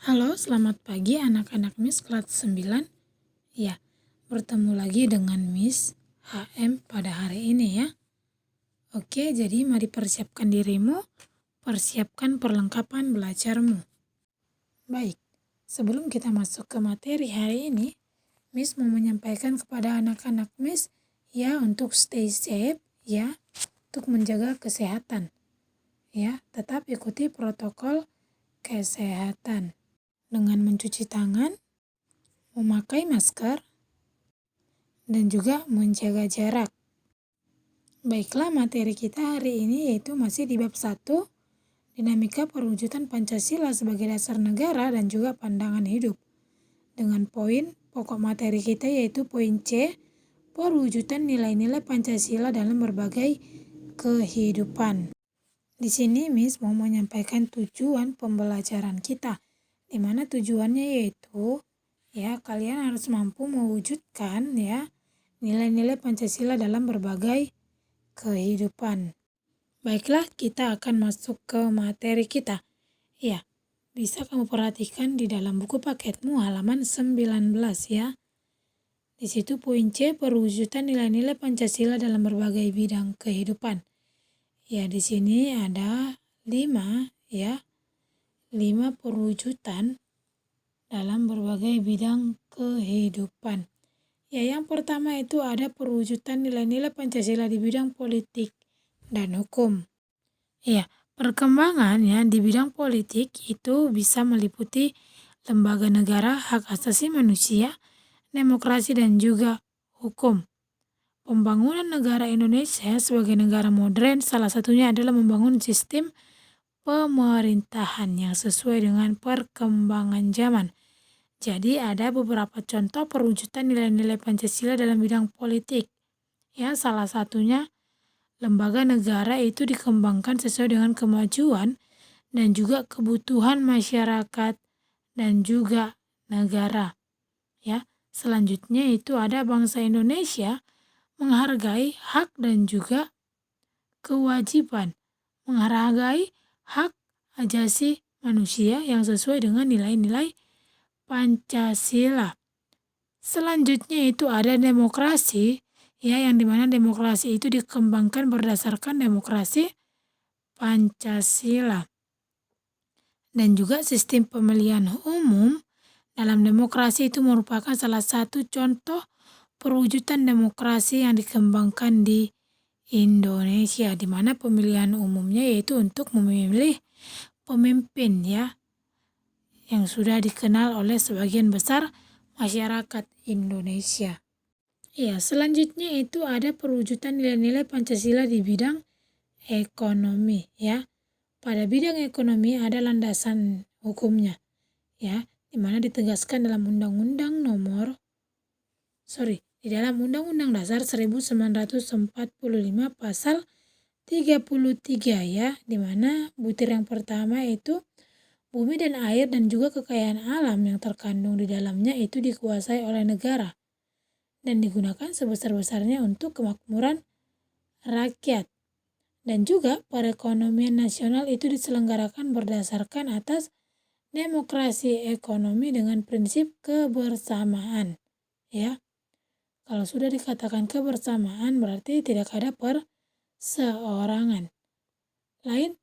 Halo, selamat pagi anak-anak Miss kelas 9. Ya, bertemu lagi dengan Miss HM pada hari ini ya. Oke, jadi mari persiapkan dirimu, persiapkan perlengkapan belajarmu. Baik, sebelum kita masuk ke materi hari ini, Miss mau menyampaikan kepada anak-anak Miss ya untuk stay safe ya, untuk menjaga kesehatan. Ya, tetap ikuti protokol kesehatan dengan mencuci tangan, memakai masker, dan juga menjaga jarak. Baiklah, materi kita hari ini yaitu masih di bab 1, dinamika perwujudan Pancasila sebagai dasar negara dan juga pandangan hidup. Dengan poin pokok materi kita yaitu poin C, perwujudan nilai-nilai Pancasila dalam berbagai kehidupan. Di sini Miss mau menyampaikan tujuan pembelajaran kita, di mana tujuannya yaitu ya kalian harus mampu mewujudkan ya nilai-nilai Pancasila dalam berbagai kehidupan. Baiklah, kita akan masuk ke materi kita. Ya, bisa kamu perhatikan di dalam buku paketmu halaman 19 ya. Di situ poin C, perwujudan nilai-nilai Pancasila dalam berbagai bidang kehidupan. Ya, di sini ada 5 ya. 5 perwujudan dalam berbagai bidang kehidupan. Ya, yang pertama itu ada perwujudan nilai-nilai Pancasila di bidang politik dan hukum. Ya, perkembangan ya di bidang politik itu bisa meliputi lembaga negara, hak asasi manusia, demokrasi dan juga hukum. Pembangunan negara Indonesia sebagai negara modern salah satunya adalah membangun sistem pemerintahan yang sesuai dengan perkembangan zaman. Jadi ada beberapa contoh perwujudan nilai-nilai Pancasila dalam bidang politik. Ya, salah satunya lembaga negara itu dikembangkan sesuai dengan kemajuan dan juga kebutuhan masyarakat dan juga negara. Ya, selanjutnya itu ada bangsa Indonesia menghargai hak dan juga kewajiban, menghargai hak asasi manusia yang sesuai dengan nilai-nilai Pancasila. Selanjutnya itu ada demokrasi, ya yang dimana demokrasi itu dikembangkan berdasarkan demokrasi Pancasila. Dan juga sistem pemilihan umum dalam demokrasi itu merupakan salah satu contoh perwujudan demokrasi yang dikembangkan di Indonesia, di mana pemilihan umumnya yaitu untuk memilih pemimpin ya yang sudah dikenal oleh sebagian besar masyarakat Indonesia. Ya, selanjutnya itu ada perwujudan nilai-nilai Pancasila di bidang ekonomi ya. Pada bidang ekonomi ada landasan hukumnya ya, di mana ditegaskan dalam di dalam Undang-Undang Dasar 1945 pasal 33 ya, di mana butir yang pertama itu bumi dan air dan juga kekayaan alam yang terkandung di dalamnya itu dikuasai oleh negara dan digunakan sebesar-besarnya untuk kemakmuran rakyat. Dan juga perekonomian nasional itu diselenggarakan berdasarkan atas demokrasi ekonomi dengan prinsip kebersamaan. Ya, kalau sudah dikatakan kebersamaan berarti tidak ada perseorangan. Lain,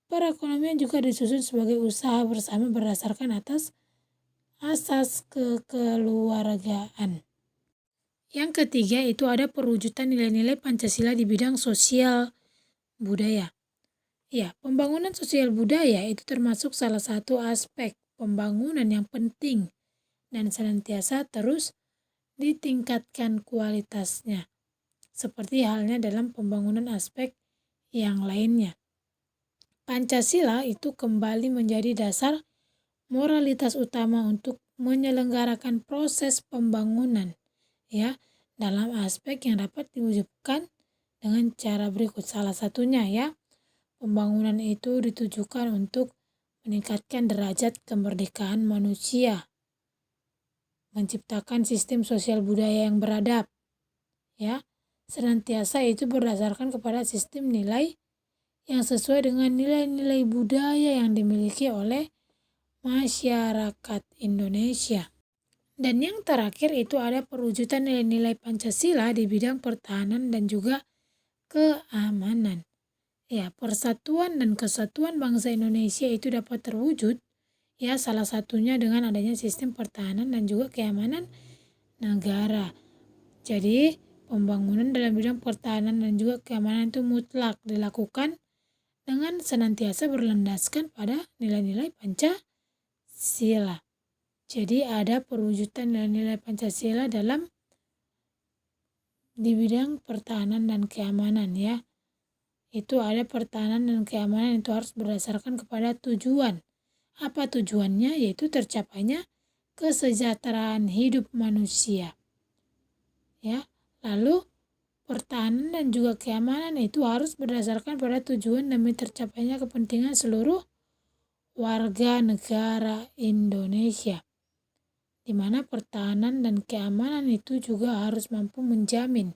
perekonomian juga disusun sebagai usaha bersama berdasarkan atas asas kekeluargaan. Yang ketiga itu ada perwujudan nilai-nilai Pancasila di bidang sosial budaya. Ya, pembangunan sosial budaya itu termasuk salah satu aspek pembangunan yang penting dan senantiasa terus ditingkatkan kualitasnya. Seperti halnya dalam pembangunan aspek yang lainnya. Pancasila itu kembali menjadi dasar moralitas utama untuk menyelenggarakan proses pembangunan ya dalam aspek yang dapat diwujudkan dengan cara berikut. Salah satunya ya, pembangunan itu ditujukan untuk meningkatkan derajat kemerdekaan manusia, menciptakan sistem sosial budaya yang beradab ya, senantiasa itu berdasarkan kepada sistem nilai yang sesuai dengan nilai-nilai budaya yang dimiliki oleh masyarakat Indonesia. Dan yang terakhir itu ada perwujudan nilai-nilai Pancasila di bidang pertahanan dan juga keamanan. Ya, persatuan dan kesatuan bangsa Indonesia itu dapat terwujud ya salah satunya dengan adanya sistem pertahanan dan juga keamanan negara. Jadi, pembangunan dalam bidang pertahanan dan juga keamanan itu mutlak dilakukan dengan senantiasa berlandaskan pada nilai-nilai Pancasila. Jadi ada perwujudan nilai-nilai Pancasila di bidang pertahanan dan keamanan ya. Itu ada pertahanan dan keamanan itu harus berdasarkan kepada tujuan. Apa tujuannya? Yaitu tercapainya kesejahteraan hidup manusia. Ya. Lalu pertahanan dan juga keamanan itu harus berdasarkan pada tujuan demi tercapainya kepentingan seluruh warga negara Indonesia, di mana pertahanan dan keamanan itu juga harus mampu menjamin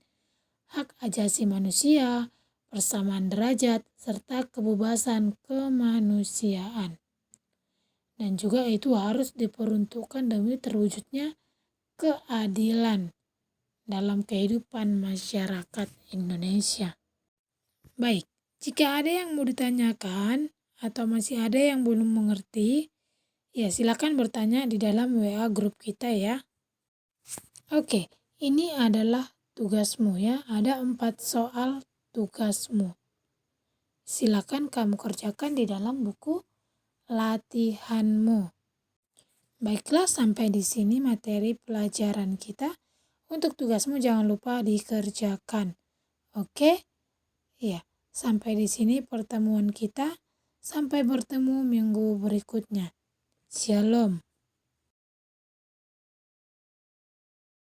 hak asasi manusia, persamaan derajat, serta kebebasan kemanusiaan. Dan juga itu harus diperuntukkan demi terwujudnya keadilan dalam kehidupan masyarakat Indonesia. Baik, jika ada yang mau ditanyakan atau masih ada yang belum mengerti, ya silakan bertanya di dalam WA grup kita ya. Oke, ini adalah tugasmu ya, ada 4 soal tugasmu. Silakan kamu kerjakan di dalam buku latihanmu. Baiklah, sampai di sini materi pelajaran kita. Untuk tugasmu jangan lupa dikerjakan. Oke? Ya, sampai di sini pertemuan kita. Sampai bertemu minggu berikutnya. Shalom.